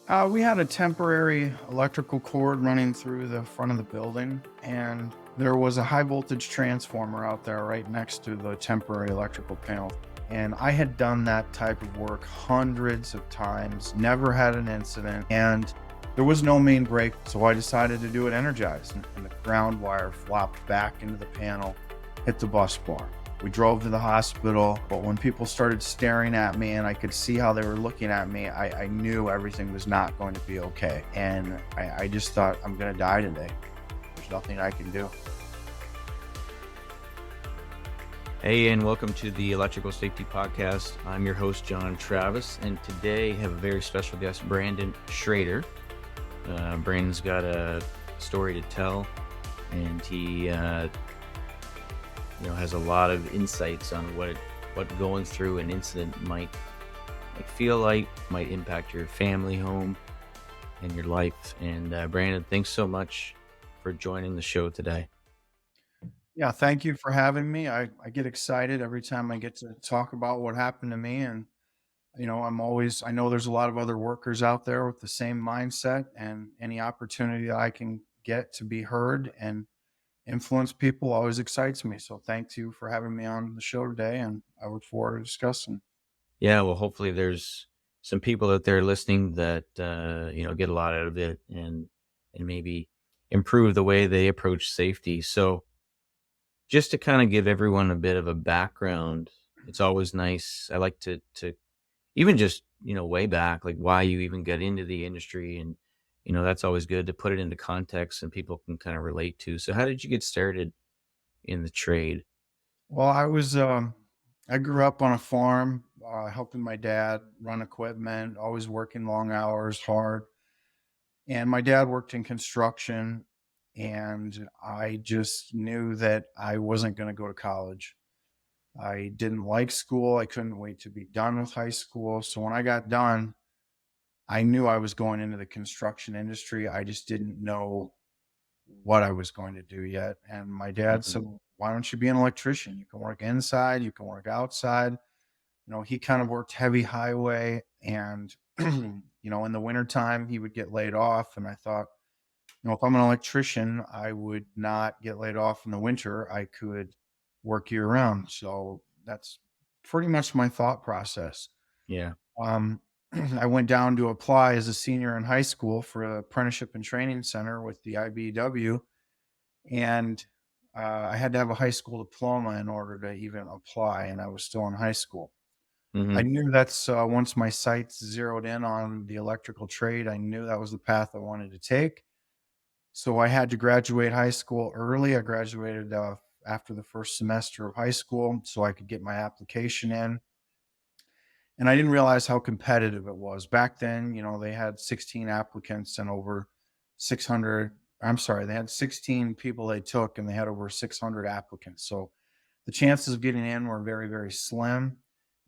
We had a temporary electrical cord running through the front of the building, and there was a high voltage transformer out there right next to the temporary electrical panel. And I had done that type of work hundreds of times, never had an incident, and there was no main break. So I decided to do it energized, and the ground wire flopped back into the panel, hit the bus bar. We drove to the hospital, but when people started staring at me and I could see how they were looking at me, I knew everything was not going to be okay. And I just thought, I'm going to die today. There's nothing I can do. Hey, and welcome to the Electrical Safety Podcast. I'm your host, John Travis, and today I have a very special guest, Brandon Schroeder. Brandon's got a story to tell, and he has a lot of insights on what going through an incident might feel like, might impact your family, home, and your life. And Brandon, thanks so much for joining the show today. Yeah, thank you for having me. I get excited every time I get to talk about what happened to me. And, I know there's a lot of other workers out there with the same mindset, and any opportunity that I can get to be heard and influence people always excites me. So thank you for having me on the show today, and I look forward to discussing. Yeah, well, hopefully there's some people out there listening that get a lot out of it and maybe improve the way they approach safety. So, just to kind of give everyone a bit of a background, it's always nice. I like to even just way back, like why you even get into the industry, and that's always good to put it into context and people can kind of relate to. So, how did you get started in the trade? Well, I grew up on a farm, helping my dad run equipment, always working long hours, hard. And my dad worked in construction, and I just knew that I wasn't going to go to college. I didn't like school. I couldn't wait to be done with high school. So when I got done, I knew I was going into the construction industry. I just didn't know what I was going to do yet. And my dad Mhm. said, "Well, why don't you be an electrician? You can work inside, you can work outside." He kind of worked heavy highway, and in the wintertime he would get laid off. And I thought, if I'm an electrician, I would not get laid off in the winter. I could work year round. So that's pretty much my thought process. Yeah. Um, I went down to apply as a senior in high school for an apprenticeship and training center with the IBEW, and I had to have a high school diploma in order to even apply, and I was still in high school. I Hmm. knew that's once my sights zeroed in on the electrical trade, I knew that was the path I wanted to take. So I had to graduate high school early. I graduated after the first semester of high school so I could get my application in. And I didn't realize how competitive it was. Back then, they had 16 applicants and over 600. I'm sorry, they had 16 people they took and they had over 600 applicants. So the chances of getting in were very, very slim.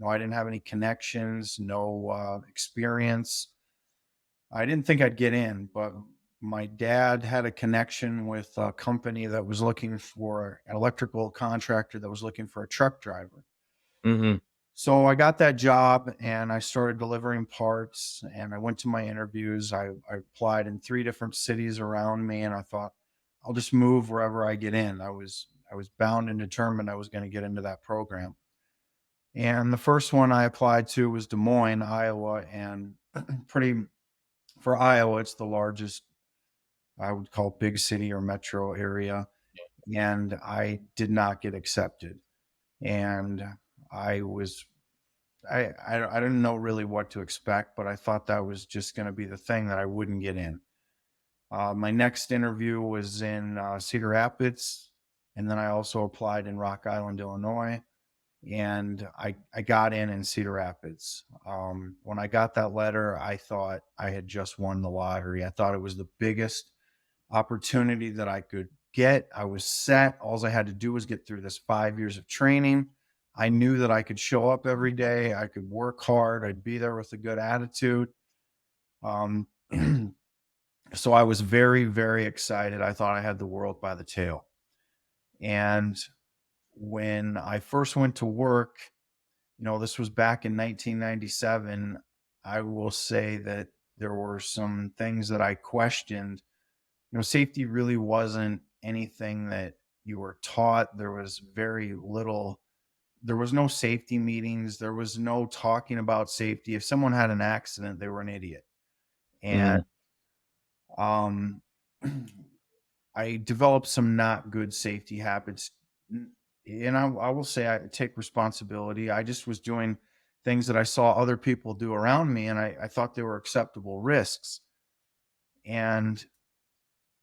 No, I didn't have any connections, no experience. I didn't think I'd get in, but my dad had a connection with a company that was looking for an electrical contractor that was looking for a truck driver. Hmm. So I got that job and I started delivering parts, and I went to my interviews. I applied in 3 different cities around me, and I thought I'll just move wherever I get in. I was bound and determined I was going to get into that program. And the first one I applied to was Des Moines, Iowa, and pretty for Iowa, it's the largest, I would call, big city or metro area. And I did not get accepted. And I was I didn't know really what to expect, but I thought that was just going to be the thing that I wouldn't get in. My next interview was in Cedar Rapids, and then I also applied in Rock Island, Illinois, and I got in Cedar Rapids. When I got that letter, I thought I had just won the lottery. I thought it was the biggest opportunity that I could get. I was set. All I had to do was get through this 5 years of training. I knew that I could show up every day. I could work hard. I'd be there with a good attitude. Um, so I was very, very excited. I thought I had the world by the tail. And when I first went to work, this was back in 1997. I will say that There were some things that I questioned. Safety really wasn't anything that you were taught. There was very little, there was no safety meetings. There was no talking about safety. If someone had an accident, they were an idiot. And Mhm. um, I developed some not good safety habits. And I will say I take responsibility. I just was doing things that I saw other people do around me, and I thought they were acceptable risks. And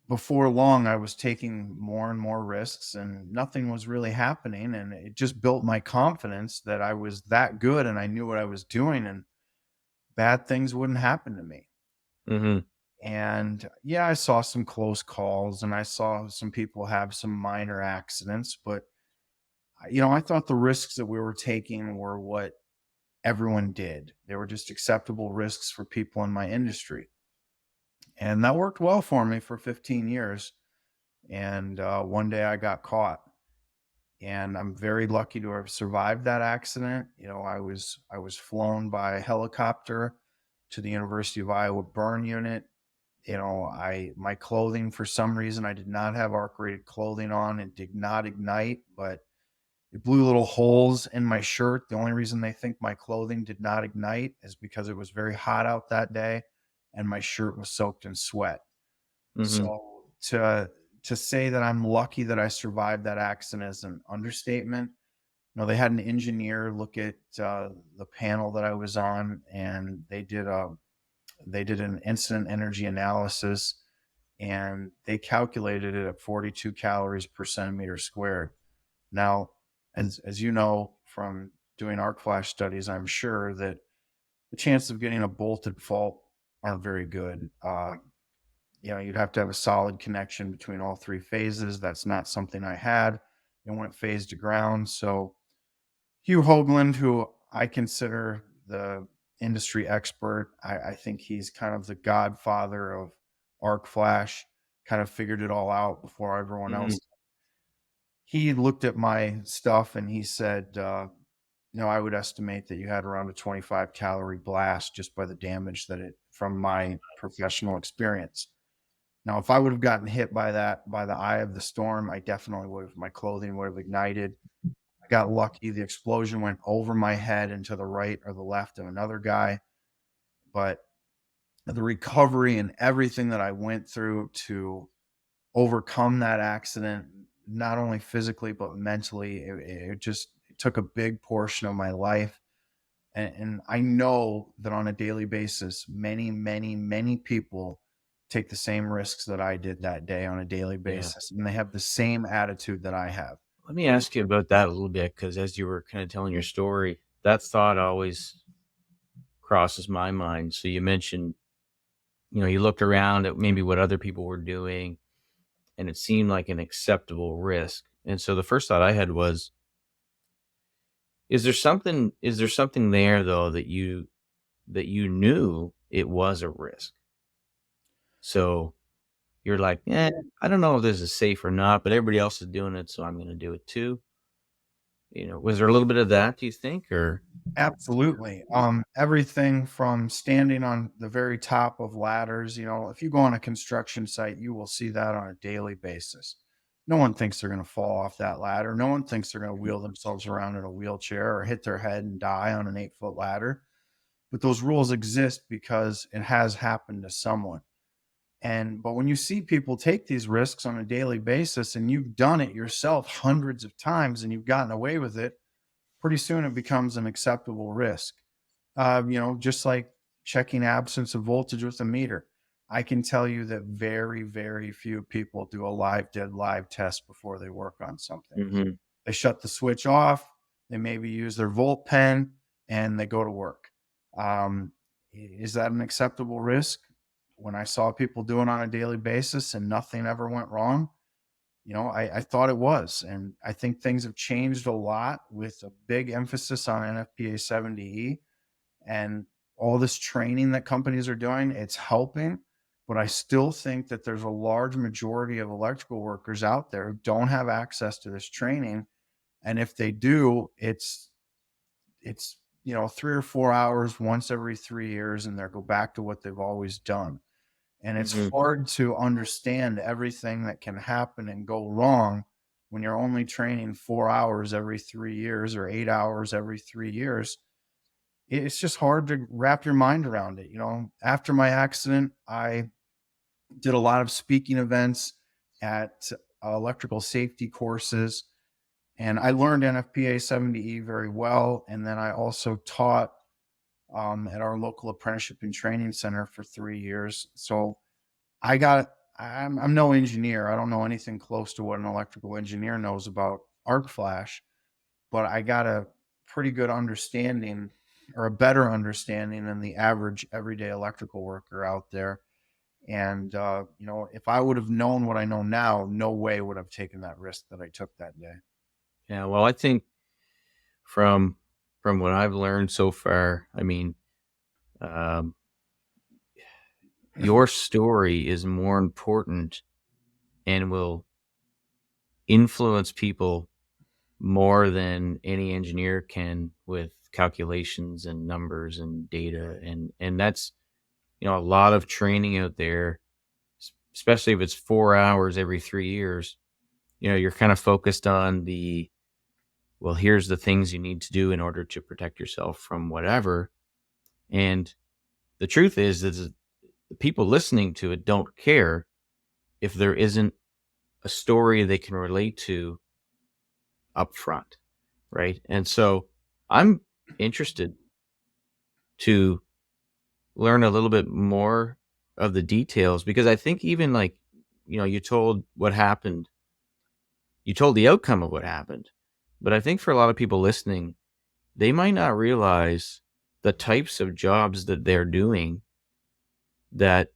before long, I was taking more and more risks, and nothing was really happening. And it just built my confidence that I was that good and I knew what I was doing, and bad things wouldn't happen to me. Mhm. And yeah, I saw some close calls and I saw some people have some minor accidents, but I thought the risks that we were taking were what everyone did. They were just acceptable risks for people in my industry. And that worked well for me for 15 years. And one day I got caught. And I'm very lucky to have survived that accident. I was flown by helicopter to the University of Iowa burn unit. I my clothing, for some reason, I did not have arc rated clothing on. It did not ignite, but it blew little holes in my shirt. The only reason they think my clothing did not ignite is because it was very hot out that day and my shirt was soaked in sweat. Mhm. So to say that I'm lucky that I survived that accident is an understatement. They had an engineer look at the panel that I was on, and they did an incident energy analysis, and they calculated it at 42 calories per centimeter squared. Now, as you know from doing arc flash studies, I'm sure that the chances of getting a bolted fault aren't very good. You'd have to have a solid connection between all three phases. That's not something I had. And when it phased to ground, so Hugh Hoagland, who I consider the industry expert, I think he's kind of the godfather of arc flash. Kind of figured it all out before everyone Mhm. else. He looked at my stuff and he said, I would estimate that you had around a 25-calorie blast just by the damage that it from my professional experience. Now, if I would have gotten hit by that by the eye of the storm, I definitely would have. My clothing would have ignited. I got lucky. The explosion went over my head and to the right or the left of another guy. But the recovery and everything that I went through to overcome that accident, not only physically but mentally, it just it took a big portion of my life. And I know that on a daily basis, many, many, many people take the same risks that I did that day on a daily Yeah. basis, and they have the same attitude that I have. Let me ask you about that a little bit because as you were kind of telling your story, that thought always crosses my mind. So you mentioned, you looked around at maybe what other people were doing and it seemed like an acceptable risk. And so the first thought I had was, is there something there though that you knew it was a risk? So you're like, I don't know if this is safe or not, but everybody else is doing it, so I'm going to do it too. Was there a little bit of that, do you think? Or, Absolutely. Everything from standing on the very top of ladders. If you go on a construction site, you will see that on a daily basis. No one thinks they're going to fall off that ladder. No one thinks they're going to wheel themselves around in a wheelchair or hit their head and die on an 8-foot ladder. But those rules exist because it has happened to someone. But when you see people take these risks on a daily basis and you've done it yourself hundreds of times and you've gotten away with it, pretty soon it becomes an acceptable risk. Just like checking absence of voltage with a meter. I can tell you that very, very few people do a dead live test before they work on something. Mhm. They shut the switch off, they maybe use their volt pen, and they go to work. Is that an acceptable risk? When I saw people do it on a daily basis and nothing ever went wrong, I thought it was. And I think things have changed a lot with a big emphasis on NFPA 70E and all this training that companies are doing. It's helping. But I still think that there's a large majority of electrical workers out there who don't have access to this training. And if they do, it's 3 or 4 hours once every 3 years, and they go back to what they've always done. And it's Hmm. hard to understand everything that can happen and go wrong when you're only training 4 hours every 3 years or 8 hours every 3 years. It's just hard to wrap your mind around it. After my accident, I did a lot of speaking events at electrical safety courses, and I learned NFPA 70E very well. And then I also taught at our local apprenticeship and training center for 3 years. So I got I'm no engineer. I don't know anything close to what an electrical engineer knows about arc flash, but I got a pretty good understanding, or a better understanding than the average everyday electrical worker out there. And if I would have known what I know now, no way would I've taken that risk that I took that day. Yeah. Well, I think from from what I've learned so far, I mean, um, your story is more important and will influence people more than any engineer can with calculations and numbers and data, and that's a lot of training out there, especially if it's 4 hours every 3 years. You're kind of focused on the, well, here's the things you need to do in order to protect yourself from whatever. And the truth is the people listening to it don't care if there isn't a story they can relate to up front, right? And so I'm interested to learn a little bit more of the details, because I think even like, you told what happened, you told the outcome of what happened. But I think for a lot of people listening, they might not realize the types of jobs that they're doing that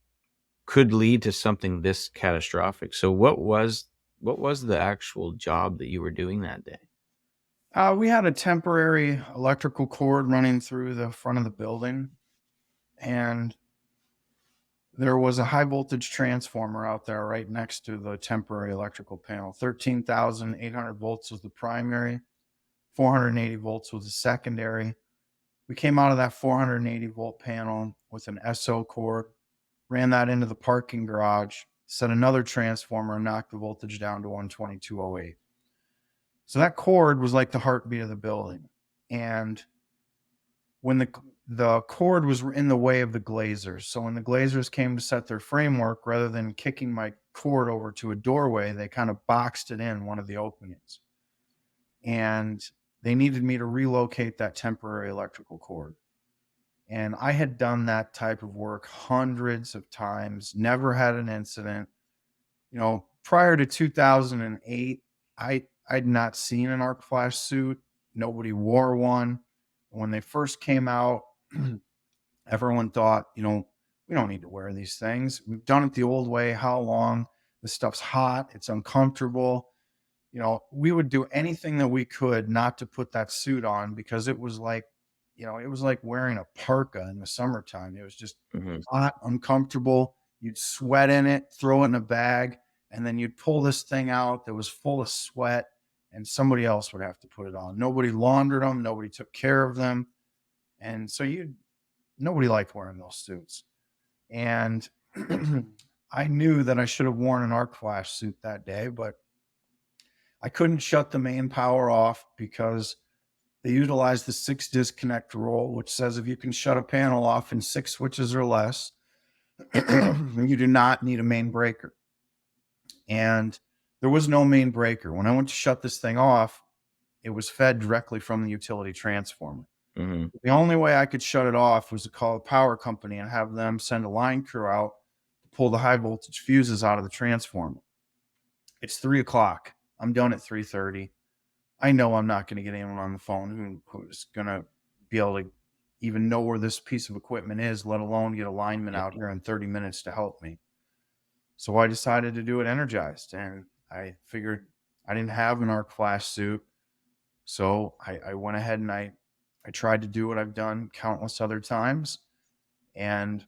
could lead to something this catastrophic. So what was the actual job that you were doing that day? We had a temporary electrical cord running through the front of the building, and there was a high voltage transformer out there right next to the temporary electrical panel. 13,800 volts was the primary, 480 volts was the secondary. We came out of that 480-volt panel with an SO cord, ran that into the parking garage, set another transformer, and knocked the voltage down to 122.08. So that cord was like the heartbeat of the building. And when the cord was in the way of the glazers. So when the glazers came to set their framework, rather than kicking my cord over to a doorway, they kind of boxed it in one of the openings. And they needed me to relocate that temporary electrical cord. And I had done that type of work hundreds of times, never had an incident. Prior to 2008, I'd not seen an arc flash suit. Nobody wore one. When they first came out, everyone thought, we don't need to wear these things. We've done it the old way. How long? This stuff's hot. It's uncomfortable. We would do anything that we could not to put that suit on, because it was like wearing a parka in the summertime. It was just Hmm. hot, uncomfortable. You'd sweat in it, throw it in a bag, and then you'd pull this thing out that was full of sweat, and somebody else would have to put it on. Nobody laundered them. Nobody took care of them. And so nobody liked wearing those suits. And I knew that I should have worn an arc flash suit that day, but I couldn't shut the main power off because they utilized the 6 disconnect rule, which says if you can shut a panel off in 6 switches or less, you do not need a main breaker. And there was no main breaker. When I went to shut this thing off, it was fed directly from the utility transformer. Hmm. The only way I could shut it off was to call a power company and have them send a line crew out to pull the high voltage fuses out of the transformer. It's 3 o'clock. I'm done at 3:30. I know I'm not going to get anyone on the phone who's going to be able to even know where this piece of equipment is, let alone get a lineman Yep. out here in 30 minutes to help me. So I decided to do it energized, and I figured I didn't have an arc flash suit. So I went ahead and I tried to do what I've done countless other times. And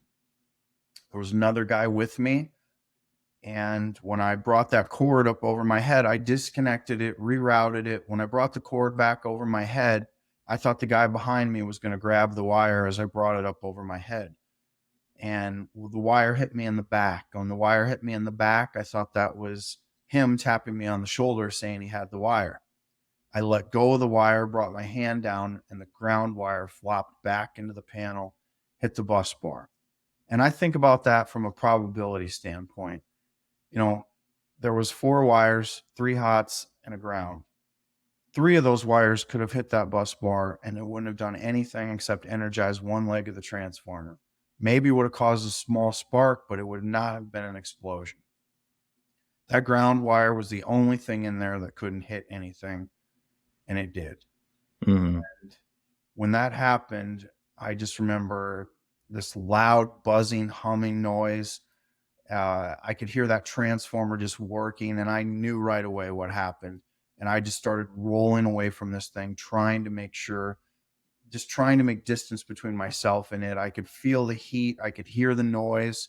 there was another guy with me. And when I brought that cord up over my head, I disconnected it, rerouted it. When I brought the cord back over my head, I thought the guy behind me was going to grab the wire as I brought it up over my head. And the wire hit me in the back. When the wire hit me in the back, I thought that was him tapping me on the shoulder saying he had the wire. I let go of the wire, brought my hand down, and the ground wire flopped back into the panel, hit the bus bar. And I think about that from a probability standpoint. You know, there was 4 wires, 3 hots, and a ground. 3 of those wires could have hit that bus bar and it wouldn't have done anything except energize one leg of the transformer. Maybe it would have caused a small spark, but it would not have been an explosion. That ground wire was the only thing in there that couldn't hit anything, and it did. Mhm. When that happened, I just remember this loud buzzing, humming noise. I could hear that transformer just working, and I knew right away what happened. And I just started rolling away from this thing, trying to make sure, just trying to make distance between myself and it. I could feel the heat, I could hear the noise,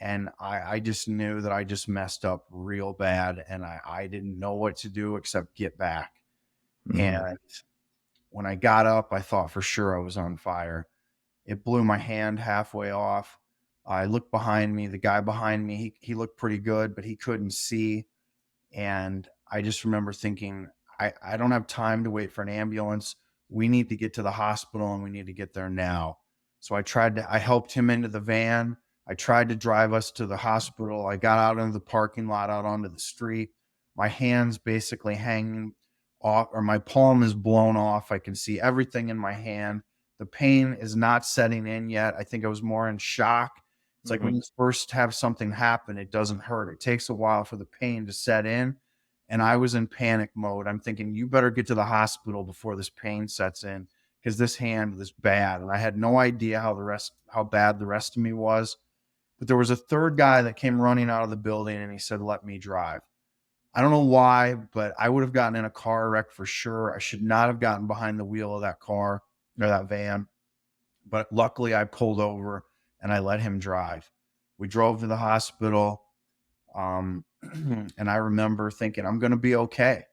and I just knew that I just messed up real bad, and I didn't know what to do except get back. Mhm. And when I got up, I thought for sure I was on fire. It blew my hand halfway off. I looked behind me. The guy behind me, he looked pretty good, but he couldn't see. And I just remember thinking, I don't have time to wait for an ambulance. We need to get to the hospital and we need to get there now. So I helped him into the van. I tried to drive us to the hospital. I got out into the parking lot, out onto the street. My hands basically hanging off, or my palm is blown off. I can see everything in my hand. The pain is not setting in yet. I think I was more in shock. It's like when Mhm. you first have something happen, it doesn't hurt. It takes a while for the pain to set in. And I was in panic mode. I'm thinking, you better get to the hospital before this pain sets in because this hand is bad. And I had no idea how bad the rest of me was. But there was a third guy that came running out of the building and he said, let me drive. I don't know why, but I would have gotten in a car wreck for sure. I should not have gotten behind the wheel of that car or that van. But luckily, I pulled over and I let him drive. We drove to the hospital. Um, and I remember thinking, I'm going to be okay.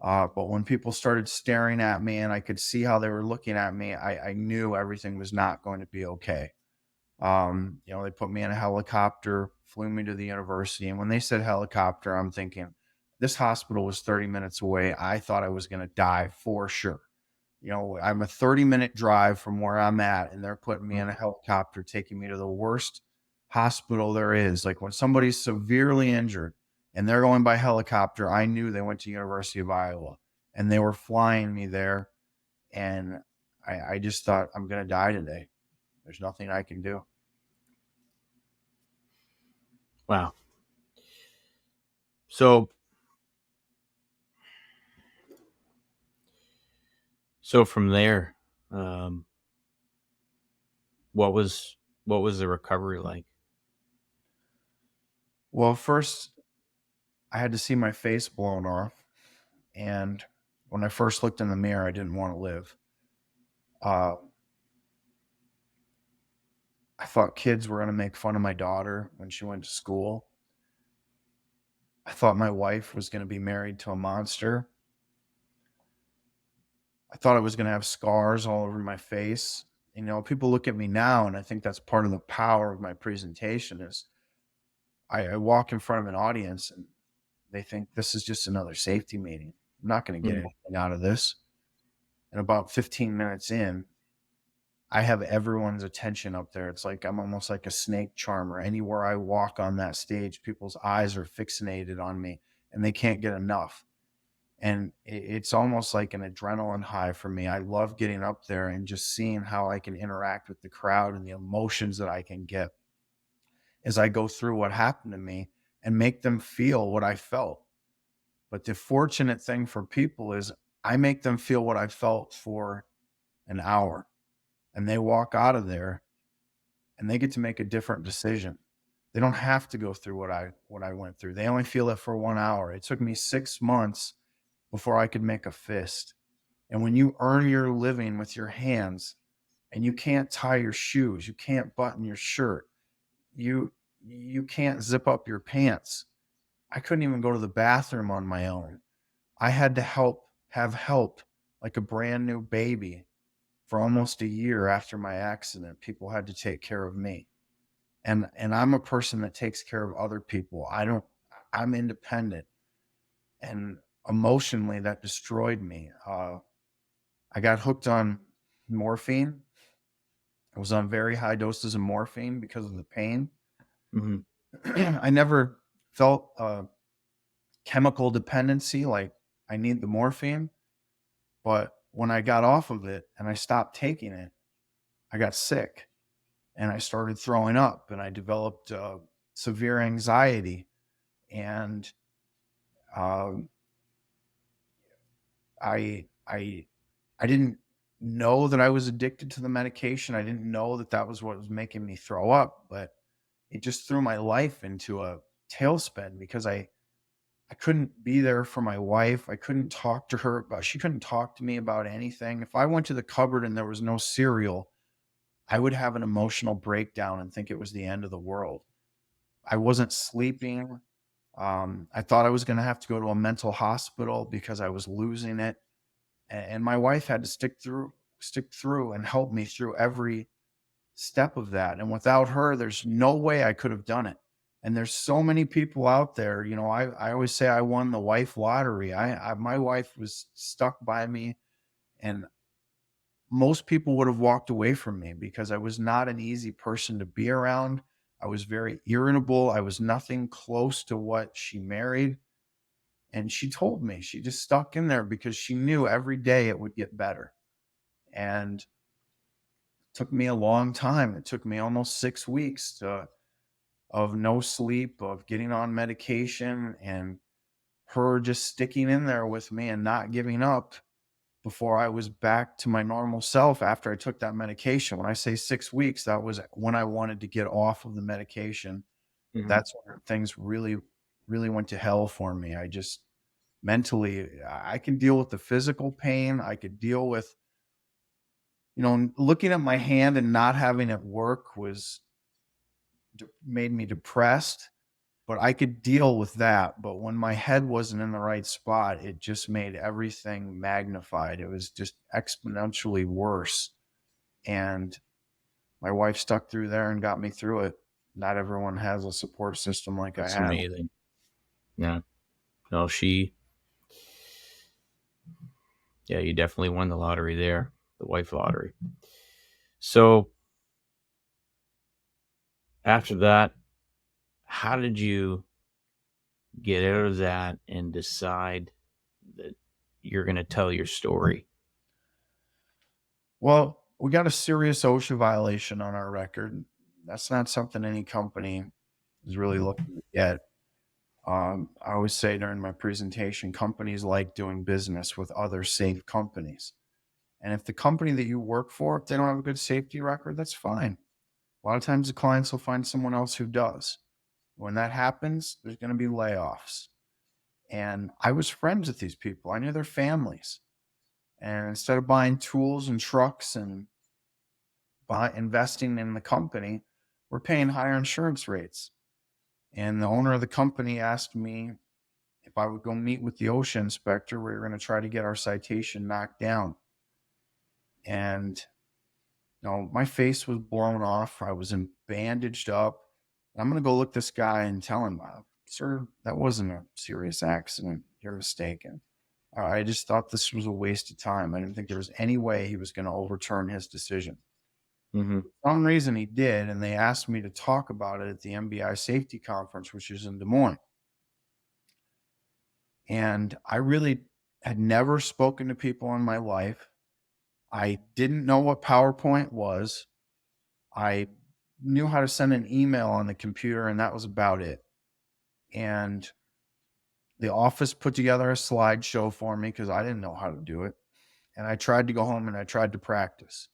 But when people started staring at me and I could see how they were looking at me, I knew everything was not going to be okay. They put me in a helicopter, flew me to the university. And when they said helicopter, I'm thinking, this hospital was 30 minutes away. I thought I was going to die for sure. I'm a 30-minute drive from where I'm at, and they're putting me in a helicopter, taking me to the worst hospital there is. Like when somebody's severely injured and they're going by helicopter, I knew they went to University of Iowa and they were flying me there. And I just thought, I'm going to die today. There's nothing I can do. Wow. So so from there, um, what was the recovery like? Well, first, I had to see my face blown off. And when I first looked in the mirror, I didn't want to live. Uh, I thought kids were going to make fun of my daughter when she went to school. I thought my wife was going to be married to a monster. I thought I was going to have scars all over my face. People look at me now, and I think that's part of the power of my presentation is I walk in front of an audience and they think this is just another safety meeting. I'm not going to get Mhm. anything out of this. And about 15 minutes in, I have everyone's attention up there. It's like I'm almost like a snake charmer. Anywhere I walk on that stage, people's eyes are fixated on me and they can't get enough. And it's almost like an adrenaline high for me. I love getting up there and just seeing how I can interact with the crowd and the emotions that I can get as I go through what happened to me and make them feel what I felt. But the fortunate thing for people is I make them feel what I felt for an hour and they walk out of there and they get to make a different decision. They don't have to go through what I went through. They only feel it for 1 hour. It took me 6 months before I could make a fist. And when you earn your living with your hands and you can't tie your shoes, you can't button your shirt, you can't zip up your pants. I couldn't even go to the bathroom on my own. I had to have help like a brand new baby. For almost a year after my accident, people had to take care of me. And I'm a person that takes care of other people. I'm independent, and emotionally that destroyed me. I got hooked on morphine. I was on very high doses of morphine because of the pain. Mhm. I never felt chemical dependency, like I need the morphine. But when I got off of it and I stopped taking it, I got sick and I started throwing up and I developed severe anxiety. And um, I I didn't know that I was addicted to the medication. I didn't know that that was what was making me throw up, but it just threw my life into a tailspin because I couldn't be there for my wife. I couldn't talk to her about she couldn't talk to me about anything. If I went to the cupboard and there was no cereal, I would have an emotional breakdown and think it was the end of the world. I wasn't sleeping. I thought I was going to have to go to a mental hospital because I was losing it. And my wife had to stick through and help me through every step of that. And without her, there's no way I could have done it. And there's so many people out there. I always say I won the wife lottery. My wife was stuck by me, and most people would have walked away from me because I was not an easy person to be around. I was very irritable. I was nothing close to what she married. And she told me she just stuck in there because she knew every day it would get better. And it took me a long time. It took me almost 6 weeks of no sleep, of getting on medication, and her just sticking in there with me and not giving up before I was back to my normal self after I took that medication. When I say 6 weeks, that was when I wanted to get off of the medication. Mhm. That's when things really, really went to hell for me. I just mentally, I can deal with the physical pain. I could deal with, looking at my hand and not having it work made me depressed, but I could deal with that. But when my head wasn't in the right spot, it just made everything magnified. It was just exponentially worse. And my wife stuck through there and got me through it. Not everyone has a support system like I That's had. amazing. Yeah. No, she yeah, you definitely won the lottery there, the wife lottery. So, after that, how did you get out of that and decide that you're gonna tell your story? Well, we got a serious OSHA violation on our record. That's not something any company is really looking to get. I always say during my presentation, companies like doing business with other safe companies. And if the company that you work for, if they don't have a good safety record, that's fine. A lot of times the clients will find someone else who does. When that happens, there's going to be layoffs. And I was friends with these people. I knew their families. And instead of buying tools and trucks and investing in the company, we're paying higher insurance rates. And the owner of the company asked me if I would go meet with the OSHA inspector. We were going to try to get our citation knocked down. And my face was blown off. I was bandaged up. I'm going to go look this guy and tell him, sir, that wasn't a serious accident. You're mistaken. I just thought this was a waste of time. I didn't think there was any way he was going to overturn his decision. Mhm. For some reason he did, and they asked me to talk about it at the MBI safety conference, which is in Des Moines. And I really had never spoken to people in my life. I didn't know what PowerPoint was. I knew how to send an email on the computer, and that was about it. And the office put together a slideshow for me because I didn't know how to do it. And I tried to go home and I tried to practice.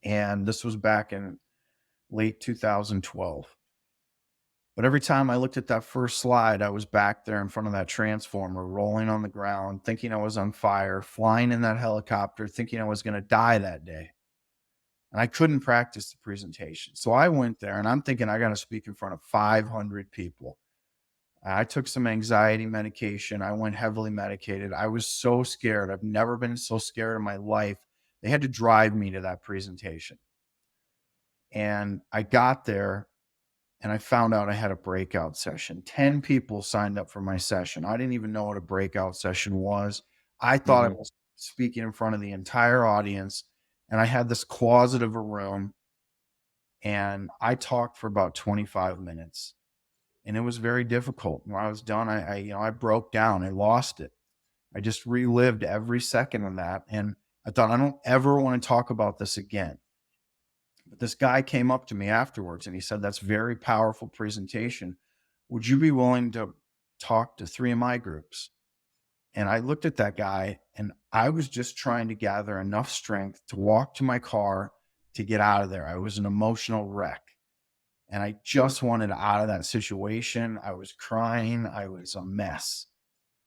And this was back in late 2012. But every time I looked at that first slide, I was back there in front of that transformer, rolling on the ground, thinking I was on fire, flying in that helicopter, thinking I was going to die that day. And I couldn't practice the presentation. So I went there and I'm thinking I got to speak in front of 500 people. I took some anxiety medication. I went heavily medicated. I was so scared. I've never been so scared in my life. They had to drive me to that presentation. And I got there and I found out I had a breakout session. 10 people signed up for my session. I didn't even know what a breakout session was. I thought I Mhm. was speaking in front of the entire audience. And I had this closet of a room and I talked for about 25 minutes. And it was very difficult. When I was done, I broke down. I lost it. I just relived every second of that. And I thought, I don't ever want to talk about this again. But this guy came up to me afterwards and he said, "That's very powerful presentation. Would you be willing to talk to three of my groups?" And I looked at that guy and I was just trying to gather enough strength to walk to my car to get out of there. I was an emotional wreck and I just wanted out of that situation. I was crying. I was a mess.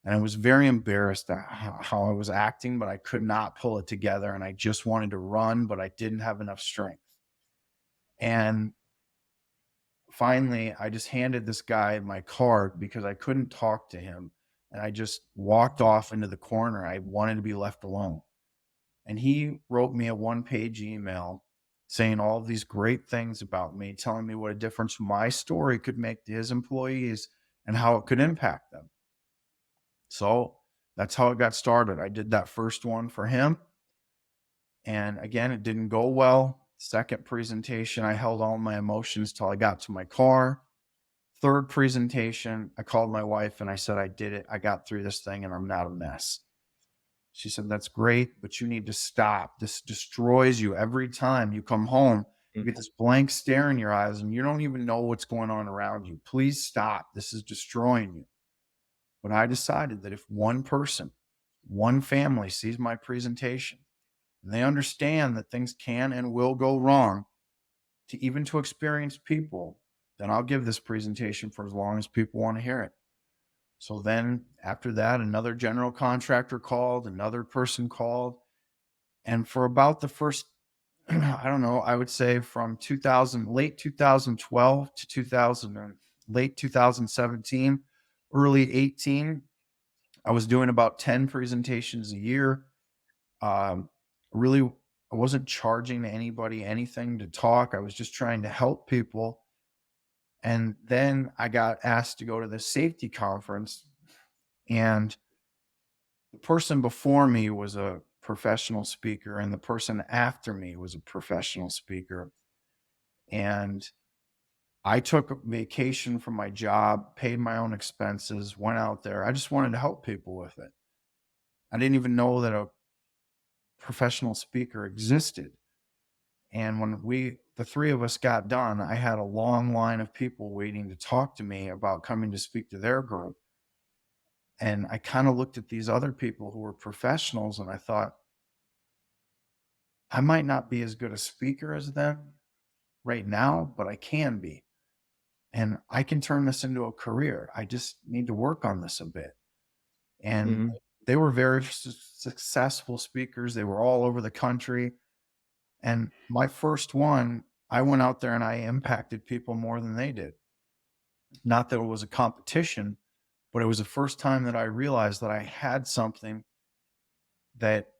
And I was very embarrassed at how I was acting, but I could not pull it together. And I just wanted to run, but I didn't have enough strength. And finally, I just handed this guy my card because I couldn't talk to him. And I just walked off into the corner. I wanted to be left alone. And he wrote me a one-page email saying all of these great things about me, telling me what a difference my story could make to his employees and how it could impact them. So that's how it got started. I did that first one for him. And again, it didn't go well. Second presentation, I held all my emotions till I got to my car. Third presentation, I called my wife and I said, "I did it. I got through this thing and I'm not a mess." She said, "That's great, but you need to stop. This destroys you every time you come home. You get Mhm. this blank stare in your eyes and you don't even know what's going on around you. Please stop. This is destroying you." But I decided that if one person, one family sees my presentation and they understand that things can and will go wrong, to even to experienced people, then I'll give this presentation for as long as people want to hear it. So then after that, another general contractor called, another person called. And for about the first, I don't know, I would say from 2000, late 2012 to 2000, late 2017, early 18, I was doing about 10 presentations a year. Um, really, I wasn't charging anybody anything to talk. I was just trying to help people. And then I got asked to go to this safety conference, and the person before me was a professional speaker, and the person after me was a professional speaker. And I took a vacation from my job, paid my own expenses, went out there. I just wanted to help people with it. I didn't even know that a professional speaker existed. And when the three of us got done, I had a long line of people waiting to talk to me about coming to speak to their group. And I kind of looked at these other people who were professionals and I thought, I might not be as good a speaker as them right now, but I can be. And I can turn this into a career. I just need to work on this a bit. And Mhm. they were very successful speakers. They were all over the country. And my first one, I went out there and I impacted people more than they did. Not that it was a competition, but it was the first time that I realized that I had something that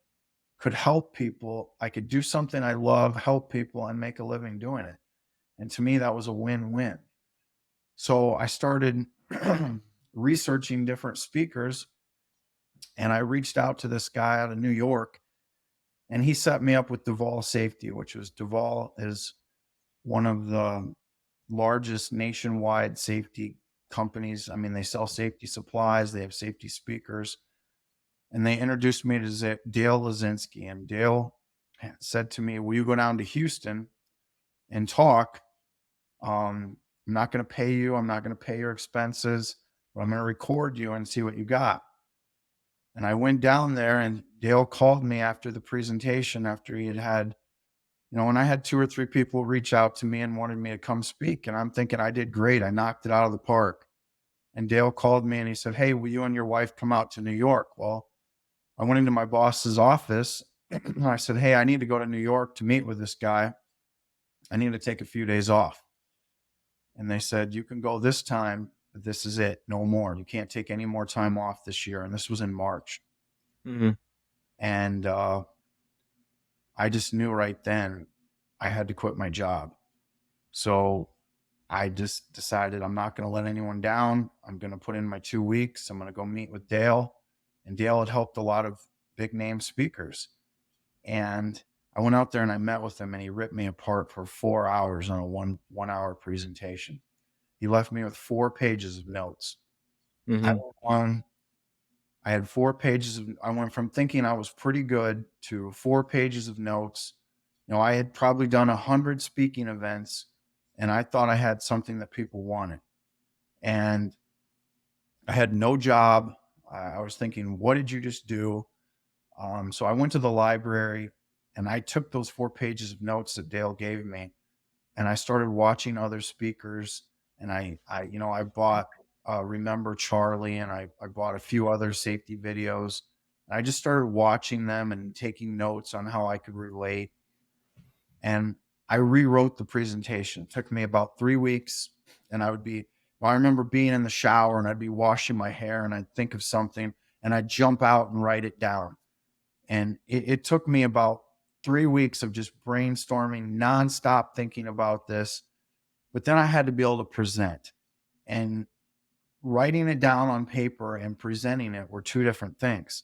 could help people. I could do something I love, help people, and make a living doing it. And to me, that was a win win. So I started researching different speakers and I reached out to this guy out of New York and he set me up with Duval Safety, which was Duval is one of the largest nationwide safety companies. I mean, they sell safety supplies, they have safety speakers, and they introduced me to Dale Lazinski. And Dale said to me, "Will you go down to Houston and talk? I'm not going to pay you. I'm not going to pay your expenses, but I'm going to record you and see what you got." And I went down there, and Dale called me after the presentation, after he had, and I had two or three people reach out to me and wanted me to come speak. And I'm thinking I did great. I knocked it out of the park. And Dale called me and he said, "Hey, will you and your wife come out to New York?" Well, I went into my boss's office and I said, "Hey, I need to go to New York to meet with this guy. I need to take a few days off." And they said, "You can go this time." this is it, no more. You can't take any more time off this year. And this was in March. Mhm. And I just knew right then I had to quit my job. So I just decided I'm not going to let anyone down. I'm going to put in my 2 weeks. I'm going to go meet with Dale. And Dale had helped a lot of big name speakers. And I went out there and I met with him, and he ripped me apart for 4 hours on a one hour presentation. He left me with 4 pages of notes. I Mhm. went on, I had 4 pages of, I went from thinking I was pretty good to 4 pages of notes. I had probably done 100 speaking events, and I thought I had something that people wanted. And I had no job. I was thinking, what did you just do? So I went to the library and I took those 4 pages of notes that Dale gave me, and I started watching other speakers. And I bought Remember Charlie, and I bought a few other safety videos. And I just started watching them and taking notes on how I could relate. And I rewrote the presentation. It took me about 3 weeks. And I remember being in the shower and I'd be washing my hair and I'd think of something and I'd jump out and write it down. And it took me about 3 weeks of just brainstorming, nonstop thinking about this. But then I had to be able to present, and writing it down on paper and presenting it were two different things.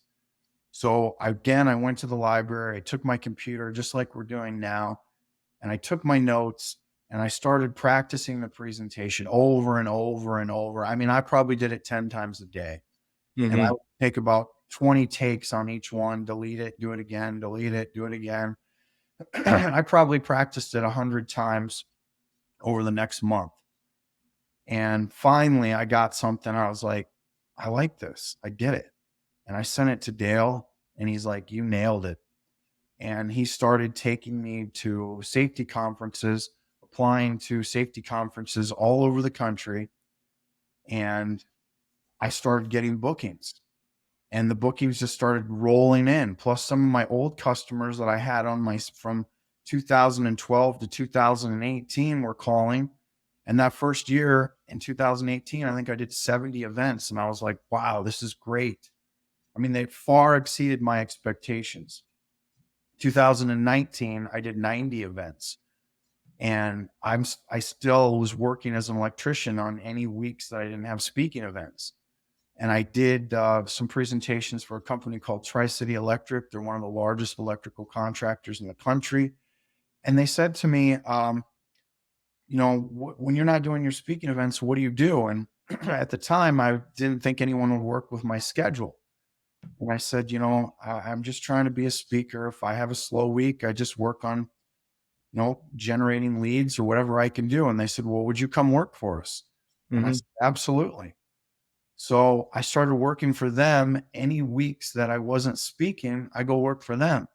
So again, I went to the library, I took my computer just like we're doing now, and I took my notes and I started practicing the presentation over and over and over. I mean, I probably did it 10 times a day, and I Mhm. would take about 20 takes on each one, delete it, do it again, delete it, do it again. I probably practiced it 100 times over the next month. And finally, I got something. I was like, I like this. I get it. And I sent it to Dale, and he's like, you nailed it. And he started taking me to safety conferences, applying to safety conferences all over the country. And I started getting bookings, and the bookings just started rolling in. Plus, some of my old customers that I had on my from 2012 to 2018 were calling. And that first year in 2018, I think I did 70 events, and I was like, "Wow, this is great." I mean, they far exceeded my expectations. 2019, I did 90 events, and I still was working as an electrician on any weeks that I didn't have speaking events. And I did some presentations for a company called Tri-City Electric. They're one of the largest electrical contractors in the country. And they said to me, when you're not doing your speaking events, what do you do? And at the time, I didn't think anyone would work with my schedule. And I said, I'm just trying to be a speaker. If I have a slow week, I just work on, generating leads or whatever I can do. And they said, well, would you come work for us? And I Mhm. said, absolutely. So I started working for them. Any weeks that I wasn't speaking, I go work for them.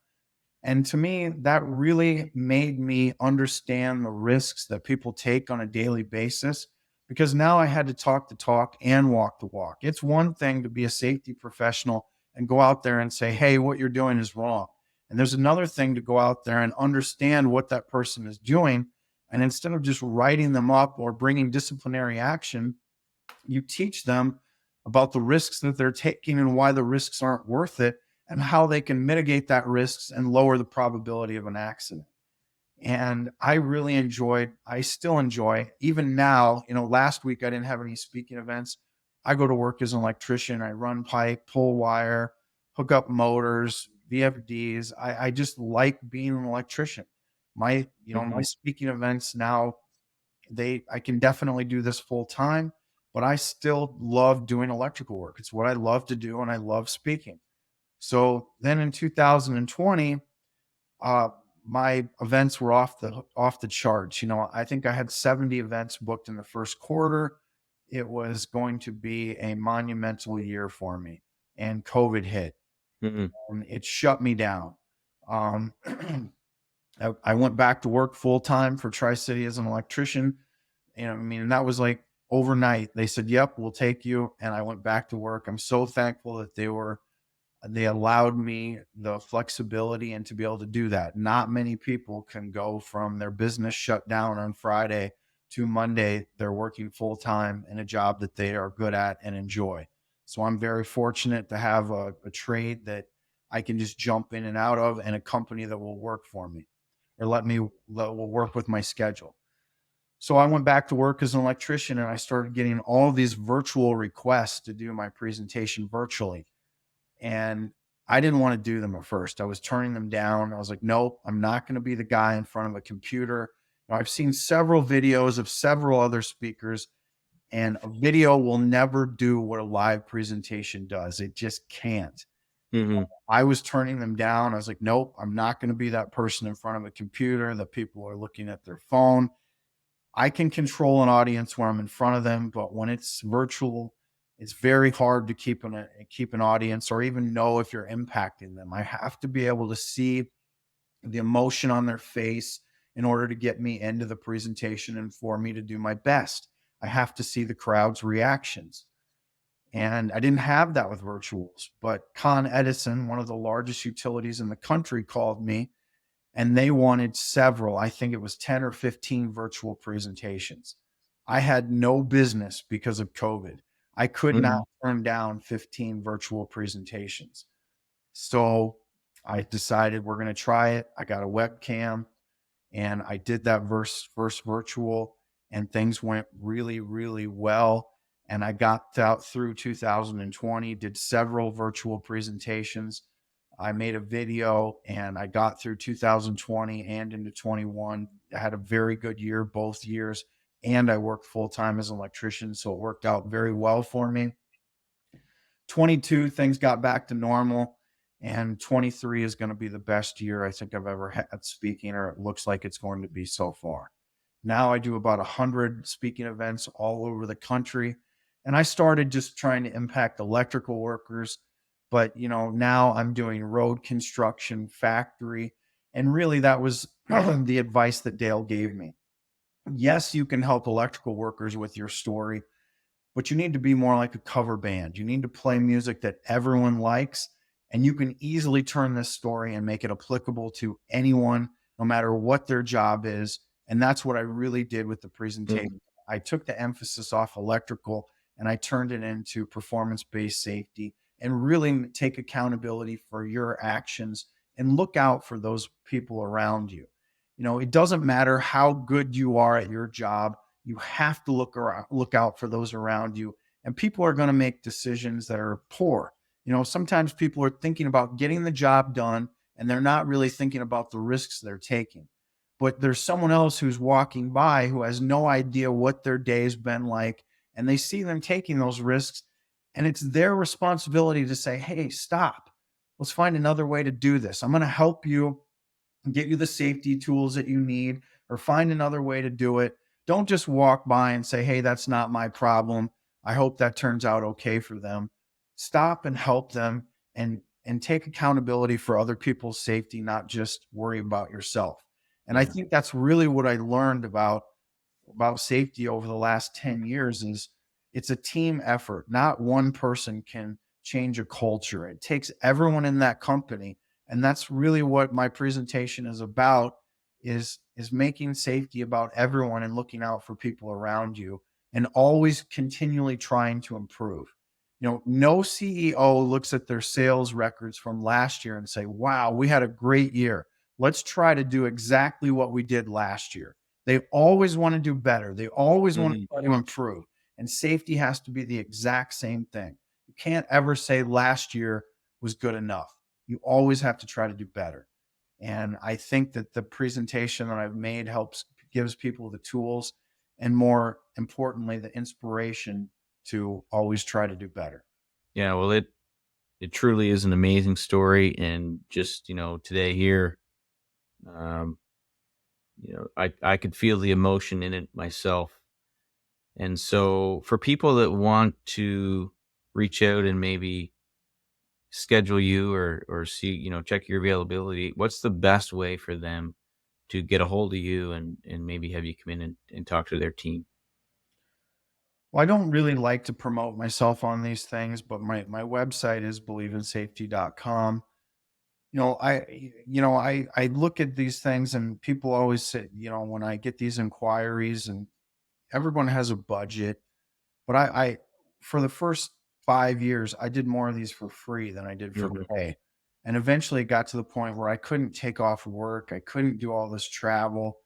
And to me, that really made me understand the risks that people take on a daily basis, because now I had to talk the talk and walk the walk. It's one thing to be a safety professional and go out there and say, hey, what you're doing is wrong. And there's another thing to go out there and understand what that person is doing. And instead of just writing them up or bringing disciplinary action, you teach them about the risks that they're taking and why the risks aren't worth it, and how they can mitigate that risks and lower the probability of an accident. And I still enjoy, even now, last week I didn't have any speaking events. I go to work as an electrician. I run pipe, pull wire, hook up motors, VFDs. I just like being an electrician. My Mhm. speaking events now, I can definitely do this full time, but I still love doing electrical work. It's what I love to do, and I love speaking. So then in 2020, uh, my events were off the charts. I think I had 70 events booked in the first quarter. It was going to be a monumental year for me, and COVID hit, Mhm. and it shut me down. Um, I went back to work full time for Tri City as an electrician. I mean, and that was like overnight. They said, "Yep, we'll take you," and I went back to work. I'm so thankful that they allowed me the flexibility and to be able to do that. Not many people can go from their business shut down on Friday to Monday, they're working full time in a job that they are good at and enjoy. So I'm very fortunate to have a trade that I can just jump in and out of, and a company that will work for me or that will work with my schedule. So I went back to work as an electrician, and I started getting all of these virtual requests to do my presentation virtually. And I didn't want to do them at first. I was turning them down. I was like, nope, I'm not going to be the guy in front of a computer. Now, I've seen several videos of several other speakers, and a video will never do what a live presentation does. It just can't. Hmm. I was turning them down. I was like, nope, I'm not going to be that person in front of a computer that people are looking at their phone. I can control an audience when I'm in front of them, but when it's virtual, it's very hard to keep an audience or even know if you're impacting them. I have to be able to see the emotion on their face in order to get me into the presentation and for me to do my best. I have to see the crowd's reactions. And I didn't have that with virtuals, but Con Edison, one of the largest utilities in the country, called me, and they wanted several. I think it was 10 or 15 virtual presentations. I had no business because of COVID. I could not Hmm. turn down 15 virtual presentations. So I decided we're going to try it. I got a webcam, and I did that first virtual, and things went really, really well. And I got out through 2020, did several virtual presentations. I made a video, and I got through 2020 and into 21. I had a very good year both years, and I worked full time as an electrician. So it worked out very well for me. 22, things got back to normal, and 23 is going to be the best year I think I've ever had speaking, or it looks like it's going to be so far. Now I do about 100 speaking events all over the country, and I started just trying to impact electrical workers, but now I'm doing road construction, factory, and really that was the advice that Dale gave me. Yes, you can help electrical workers with your story, but you need to be more like a cover band. You need to play music that everyone likes, and you can easily turn this story and make it applicable to anyone, no matter what their job is. And that's what I really did with the presentation. Hmm. I took the emphasis off electrical and I turned it into performance based safety, and really take accountability for your actions and look out for those people around you. It doesn't matter how good you are at your job, you have to look out for those around you, and people are going to make decisions that are poor. Sometimes people are thinking about getting the job done, and they're not really thinking about the risks they're taking. But there's someone else who's walking by who has no idea what their day's been like, and they see them taking those risks, and it's their responsibility to say, hey, stop, let's find another way to do this. I'm going to help you get you the safety tools that you need, or find another way to do it. Don't just walk by and say, hey, that's not my problem. I hope that turns out okay for them. Stop and help them, and take accountability for other people's safety, not just worry about yourself. And I Yeah. think that's really what I learned about safety over the last 10 years is it's a team effort. Not one person can change a culture. It takes everyone in that company. And that's really what my presentation is about, is making safety about everyone and looking out for people around you, and always continually trying to improve. No CEO looks at their sales records from last year and say, wow, we had a great year. Let's try to do exactly what we did last year. They always want to do better. They always want to Hmm. try to improve. And safety has to be the exact same thing. You can't ever say last year was good enough. You always have to try to do better. And I think that the presentation that I've made gives people the tools, and more importantly, the inspiration to always try to do better. Yeah. Well, it truly is an amazing story, and just today here, um, I could feel the emotion in it myself. And so, for people that want to reach out and maybe schedule you, or see, check your availability, what's the best way for them to get a hold of you, and maybe have you come in and talk to their team? Well, I don't really like to promote myself on these things, but my website is believinsafety.com. I look at these things, and people always say, when I get these inquiries, and everyone has a budget, but I for the first 5 years, I did more of these for free than I did for Mhm. pay. And eventually it got to the point where I couldn't take off work. I couldn't do all this travel,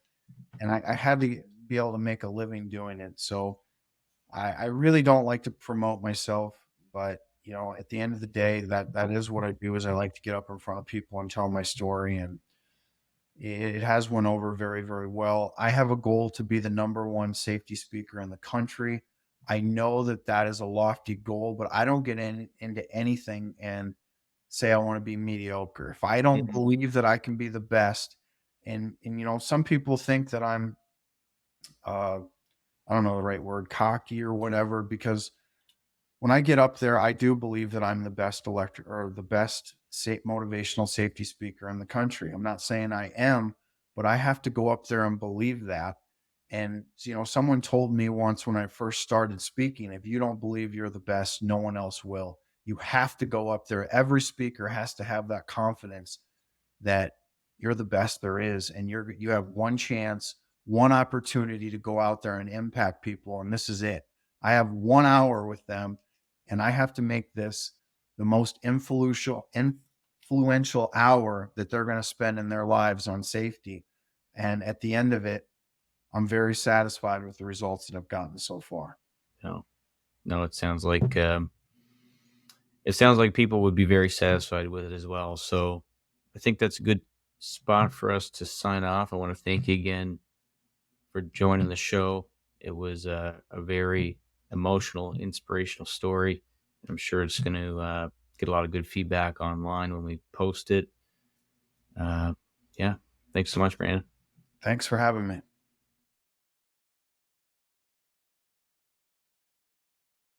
and I had to be able to make a living doing it. So I really don't like to promote myself, but at the end of the day, that is what I do. Is I like to get up in front of people and tell my story, and it has went over very, very well. I have a goal to be the number one safety speaker in the country. I know that that is a lofty goal, but I don't get into anything and say I want to be mediocre. If I don't Yeah. believe that I can be the best, and some people think that I'm uh I don't know the right word, cocky or whatever, because when I get up there, I do believe that I'm the best electric or the best motivational safety speaker in the country. I'm not saying I am, but I have to go up there and believe that. And someone told me once when I first started speaking, if you don't believe you're the best, no one else will. You have to go up there. Every speaker has to have that confidence that you're the best there is, and you have one chance, one opportunity to go out there and impact people, and this is it. I have 1 hour with them, and I have to make this the most influential hour that they're going to spend in their lives on safety. And at the end of it, I'm very satisfied with the results that I've gotten so far. No, no, it sounds like people would be very satisfied with it as well. So I think that's a good spot for us to sign off. I want to thank you again for joining the show. It was a very emotional, inspirational story. I'm sure it's going to get a lot of good feedback online when we post it. Uh, yeah. Thanks so much, Brandon. Thanks for having me.